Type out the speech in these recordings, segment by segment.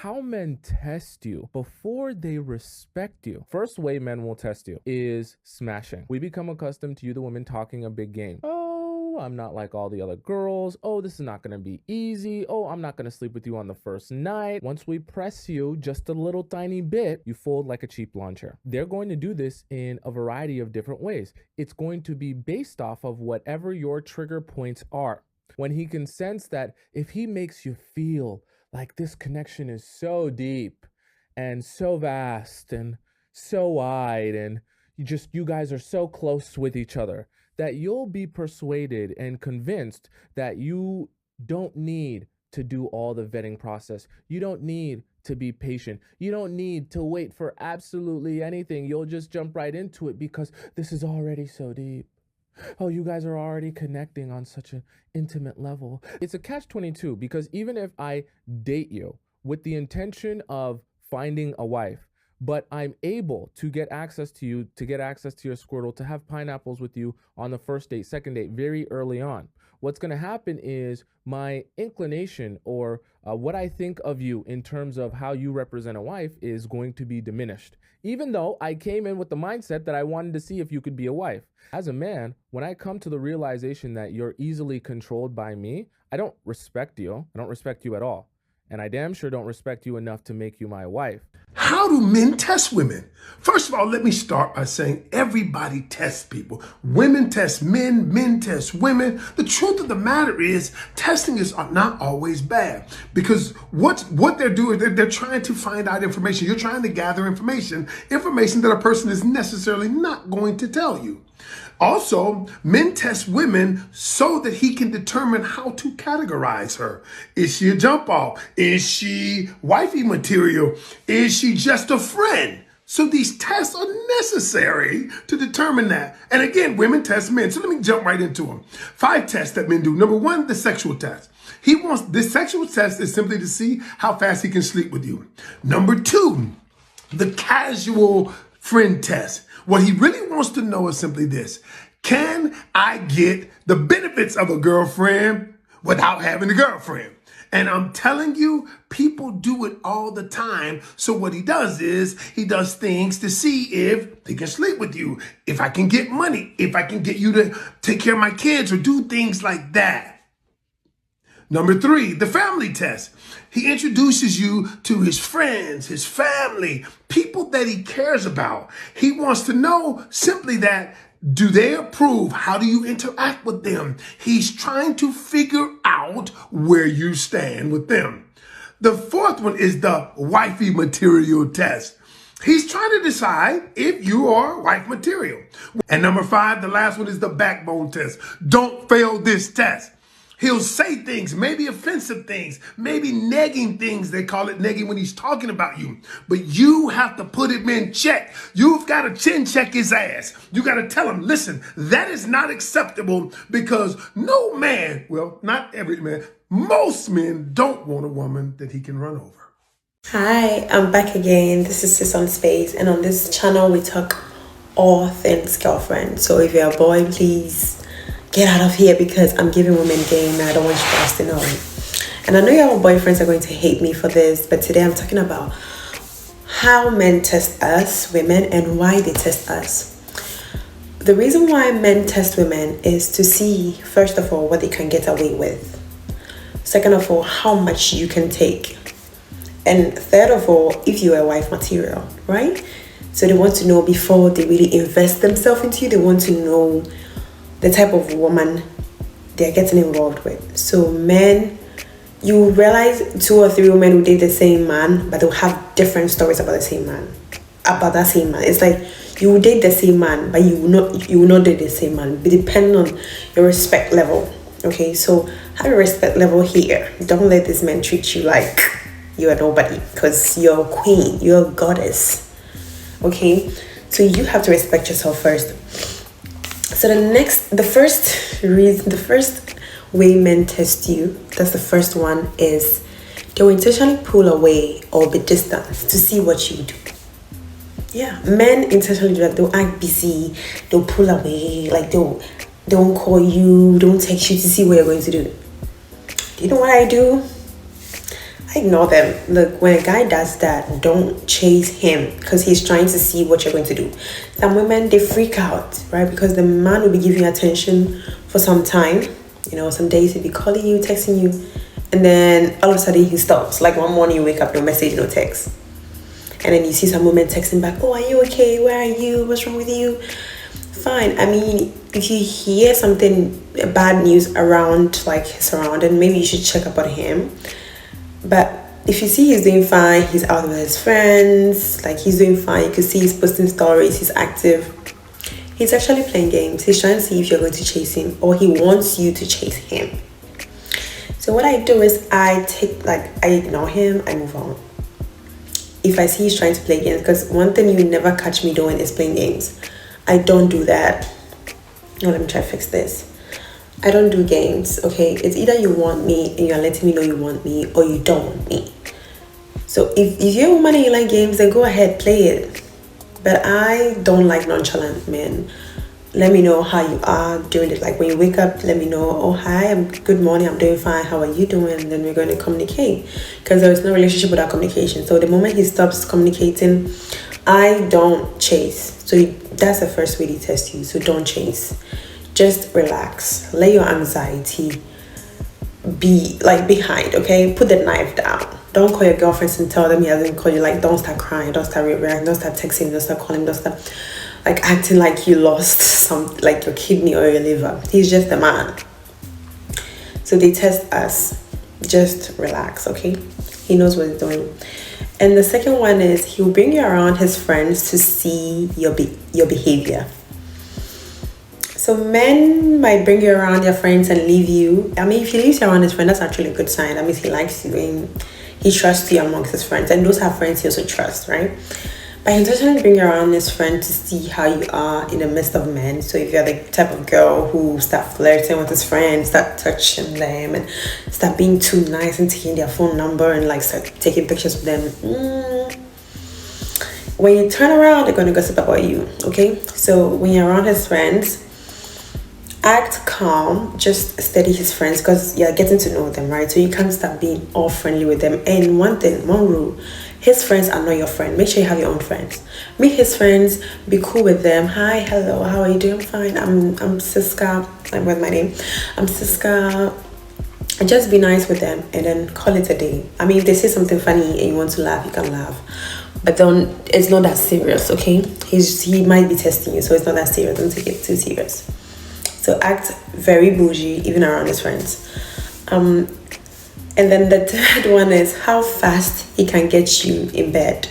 how men test you before they respect you. First way men will test you is smashing. We become accustomed to you, the women, talking a big game. Oh, I'm not like all the other girls. Oh, this is not going to be easy. Oh, I'm not going to sleep with you on the first night. Once we press you just a little tiny bit, you fold like a cheap lawn chair. They're going to do this in a variety of different ways. It's going to be based off of whatever your trigger points are. When he can sense that if he makes you feel like this connection is so deep and so vast and so wide, and you guys are so close with each other, that you'll be persuaded and convinced that you don't need to do all the vetting process. You don't need to be patient. You don't need to wait for absolutely anything. You'll just jump right into it because this is already so deep. Oh, you guys are already connecting on such an intimate level. It's a catch-22 because even if I date you with the intention of finding a wife, but I'm able to get access to you, to get access to your Squirtle, to have pineapples with you on the first date, second date, very early on, what's going to happen is my inclination or what I think of you in terms of how you represent a wife is going to be diminished. Even though I came in with the mindset that I wanted to see if you could be a wife. As a man, when I come to the realization that you're easily controlled by me, I don't respect you. I don't respect you at all. And I damn sure don't respect you enough to make you my wife. How do men test women? First of all, let me start by saying everybody tests people. Women test men, men test women. The truth of the matter is testing is not always bad because what they're doing, they're trying to find out information. You're trying to gather information that a person is necessarily not going to tell you. Also, men test women so that he can determine how to categorize her. Is she a jump off? Is she wifey material? Is she just a friend? So these tests are necessary to determine that. And again, women test men. So let me jump right into them. 5 tests that men do. Number 1, the sexual test. This sexual test is simply to see how fast he can sleep with you. Number 2, the casual friend test. What he really wants to know is simply this. Can I get the benefits of a girlfriend without having a girlfriend? And I'm telling you, people do it all the time. So what he does is he does things to see if they can sleep with you, if I can get money, if I can get you to take care of my kids or do things like that. Number 3, the family test. He introduces you to his friends, his family, people that he cares about. He wants to know simply that, do they approve? How do you interact with them? He's trying to figure out where you stand with them. The 4th one is the wifey material test. He's trying to decide if you are wife material. And number 5, the last one is the backbone test. Don't fail this test. He'll say things, maybe offensive things, maybe negging things. They call it negging when he's talking about you. But you have to put him in check. You've got to chin check his ass. You got to tell him, listen, that is not acceptable because no man, well, not every man, most men don't want a woman that he can run over. Hi, I'm back again. This is Sis on Space, and on this channel we talk all things girlfriend. So if you're a boy, please get out of here because I'm giving women game and I don't want you guys to know. And I know your boyfriends are going to hate me for this, but today I'm talking about how men test us, women, and why they test us. The reason why men test women is to see, first of all, what they can get away with. Second of all, how much you can take. And third of all, if you are wife material, right? So they want to know before they really invest themselves into you, they want to know the type of woman they're getting involved with. So men, you realize 2 or 3 women who date the same man, but they'll have different stories about the same man. About that same man. It's like you will date the same man, but you will not date the same man. But depending on your respect level. Okay, so have a respect level here. Don't let this man treat you like you are nobody, because you're a queen, you're a goddess. Okay, so you have to respect yourself first. So the first way men test you, that's the first one, is they'll intentionally pull away or be distant to see what you do. Yeah, men intentionally do that. They'll act busy, they'll pull away, like they won't call you, don't text you to see what you're going to do. Do you know what I do? I ignore them. Look, when a guy does that, don't chase him because he's trying to see what you're going to do. Some women, they freak out, right? Because the man will be giving you attention for some time. You know, some days he'll be calling you, texting you, and then all of a sudden he stops. Like one morning you wake up, no message, no text. And then you see some women texting back, oh, are you okay? Where are you? What's wrong with you? Fine. I mean, if you hear something, bad news around like his surrounding, maybe you should check up on him. But if you see he's doing fine, he's out with his friends, like he's doing fine, you can see he's posting stories, he's active. He's actually playing games. He's trying to see if you're going to chase him or he wants you to chase him. So what I do is I ignore him, I move on. If I see he's trying to play games, because one thing you never catch me doing is playing games. I don't do that. No, let me try to fix this. I don't do games, okay? It's either you want me and you're letting me know you want me or you don't want me. So if you're a woman and you like games, then go ahead, play it. But I don't like nonchalant men. Let me know how you are doing it. Like when you wake up, let me know, oh, hi, good morning, I'm doing fine. How are you doing? And then we're going to communicate because there is no relationship without communication. So the moment he stops communicating, I don't chase. So that's the first way to test you. So don't chase. Just relax. Let your anxiety be like behind, okay? Put the knife down. Don't call your girlfriends and tell them he hasn't called you. Like, don't start crying, don't start reacting, don't start texting, don't start calling, don't start like acting like you lost some, like your kidney or your liver. He's just a man. So they test us. Just relax, okay? He knows what he's doing. And the second one is he'll bring you around his friends to see your behavior. So men might bring you around your friends and leave you. I mean, if he leaves you around his friend, that's actually a good sign. That means he likes you and he trusts you amongst his friends. And those are friends he also trusts, right? But he intentionally bring you around his friend to see how you are in the midst of men. So if you're the type of girl who start flirting with his friends, start touching them and start being too nice and taking their phone number and like start taking pictures with them, when you turn around, they're going to gossip about you, okay? So when you're around his friends, act calm, just steady his friends because you're getting to know them, right? So you can't start being all friendly with them. And one rule, his friends are not your friend. Make sure you have your own friends. Meet his friends, be cool with them. Hi, hello, how are you doing? I'm fine. I'm Siska. I'm with my name. I'm Siska. And just be nice with them and then call it a day. I mean, if they say something funny and you want to laugh, you can laugh. But it's not that serious, okay? He might be testing you, so it's not that serious. Don't take it too serious. So act very bougie, even around his friends. And then the third one is how fast he can get you in bed.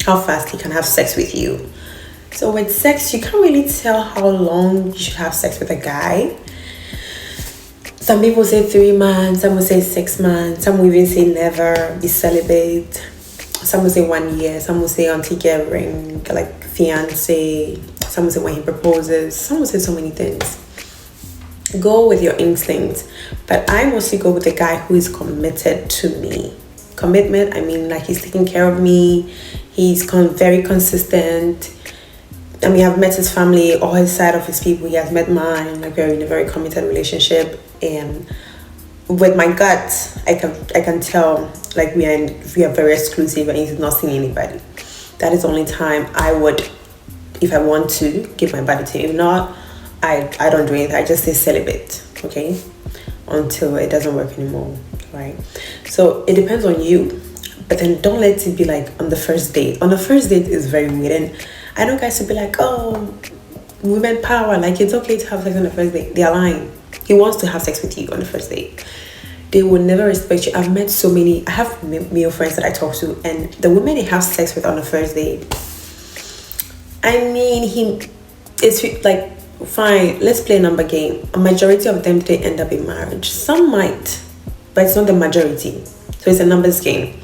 How fast he can have sex with you. So with sex, you can't really tell how long you should have sex with a guy. Some people say 3 months, some will say 6 months, some will even say never, be celibate. Some will say 1 year, some will say until you get a ring, like fiance. Some will say when he proposes. Some will say so many things. Go with your instinct, but I mostly go with the guy who is committed to me. Commitment, I mean like he's taking care of me, he's very consistent. I mean, I've met his family, all his side of his people, he has met mine, like we're in a very committed relationship. And with my gut, I can tell like we are very exclusive and he's not seeing anybody. That is the only time I would, if I want to, give my body to him. If not, I don't do anything. I just say celibate, okay? Until it doesn't work anymore, right? So it depends on you. But then don't let it be like on the first date. On the first date is very weird. And I know guys to be like, oh, women power. Like it's okay to have sex on the first date. They are lying. He wants to have sex with you on the first date. They will never respect you. I've met so many. I have male friends that I talk to. And the women they have sex with on the first date, I mean, it's like, fine, let's play a number game. A majority of them, they end up in marriage. Some might, but it's not the majority. So it's a numbers game.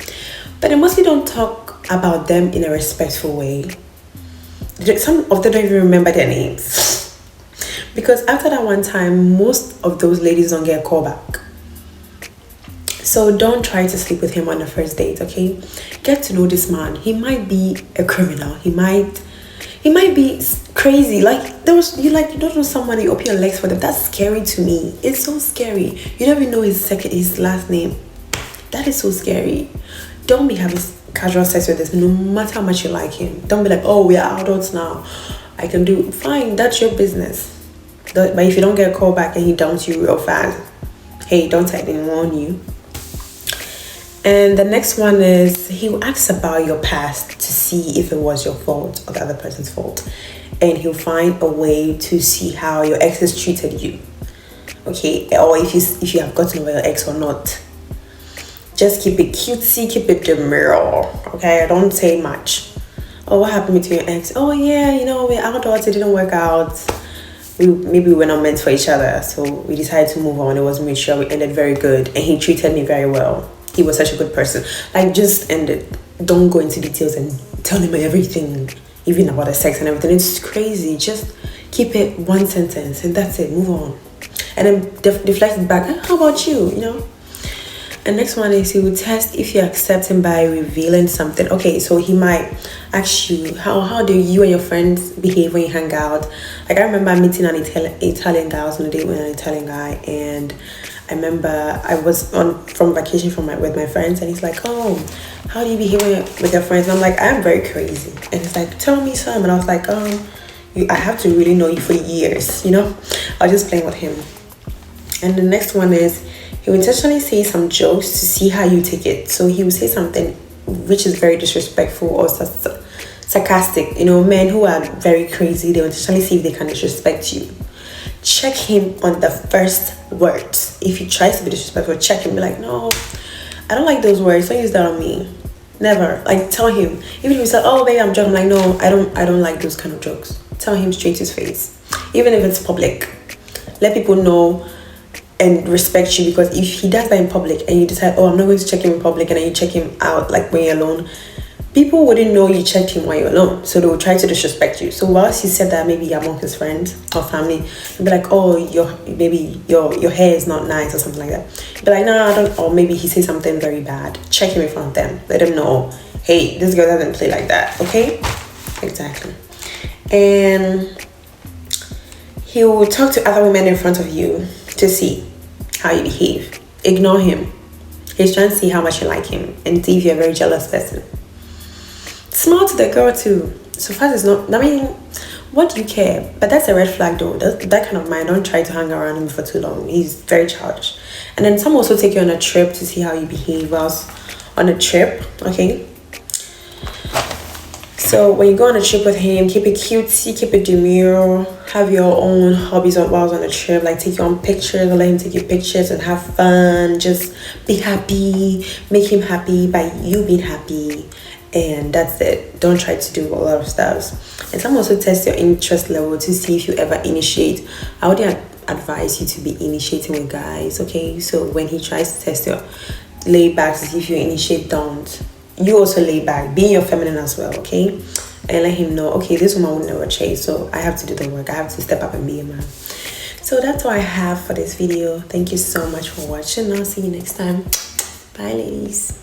But they mostly don't talk about them in a respectful way. Some of them don't even remember their names. Because after that one time, most of those ladies don't get a call back. So don't try to sleep with him on the first date, okay? Get to know this man. He might be a criminal. He might be crazy. Like you don't know someone, you open your legs for them. That's scary to me. It's so scary. You don't even know his last name. That is so scary. Don't be having casual sex with this, no matter how much you like him. Don't be like, oh, we are adults now, I can do it. Fine, that's your business. But if you don't get a call back and he dumps you real fast, hey, don't I didn't warn you. And the next one is he'll ask about your past to see if it was your fault or the other person's fault. And he'll find a way to see how your exes treated you. Okay, or if you have gotten over your ex or not. Just keep it cutesy, keep it demure. Okay, don't say much. Oh, what happened between your ex? Oh yeah, we're outdoors, it didn't work out. Maybe we were not meant for each other, so we decided to move on. It was mutual. We ended very good, and he treated me very well. He was such a good person. Like, just end it. Don't go into details and tell him everything, even about the sex and everything. It's crazy. Just keep it one sentence, and that's it. Move on, and then deflect it back. How about you? And next one is he will test if you accept him by revealing something. Okay, so he might ask you, how do you and your friends behave when you hang out? Like, I remember meeting an Italian guy. I was on a date with an Italian guy, and I remember I was from vacation with my friends, and he's like, oh, how do you behave with your friends? And I'm like, I'm very crazy. And he's like, tell me some. And I was like, I have to really know you for years, I was just playing with him. And the next one is he will intentionally say some jokes to see how you take it. So he will say something which is very disrespectful or sarcastic. Men who are very crazy, they will intentionally see if they can disrespect you. Check him on the first words. If he tries to be disrespectful, check him. Be like, no, I don't like those words. Don't use that on me. Never. Like, tell him. Even if he said, oh, baby, I'm joking. I'm like, no, I don't like those kind of jokes. Tell him straight to his face. Even if it's public. Let people know and respect you, because if he does that in public and you decide, oh, I'm not going to check him in public, and then you check him out like when you're alone, people wouldn't know you checked him while you're alone, so they will try to disrespect you. So whilst he said that maybe among his friends or family, he'll be like, oh, your hair is not nice or something like that. He'll be like, no, I don't. Or maybe he says something very bad. Check him in front of them. Let them know, hey, this girl doesn't play like that. Okay, exactly. And he will talk to other women in front of you to see how you behave. Ignore him. He's trying to see how much you like him and see if you're a very jealous person. Smile to the girl too. So far it's not, what do you care? But that's a red flag though. That kind of man, don't try to hang around him for too long. He's very childish. And then some also take you on a trip to see how you behave whilst on a trip. Okay, so when you go on a trip with him, keep it cutesy, keep it demure, have your own hobbies while on a trip, like take your own pictures, or let him take your pictures and have fun. Just be happy, make him happy by you being happy, and that's it. Don't try to do a lot of stuff. And some also test your interest level to see if you ever initiate. I would advise you to be initiating with guys, okay? So when he tries to test your lay back to see if you initiate, don't. You also lay back, be your feminine as well, okay? And let him know, okay, this woman would never chase, so I have to do the work. I have to step up and be a man. So that's all I have for this video. Thank you so much for watching. I'll see you next time. Bye, ladies.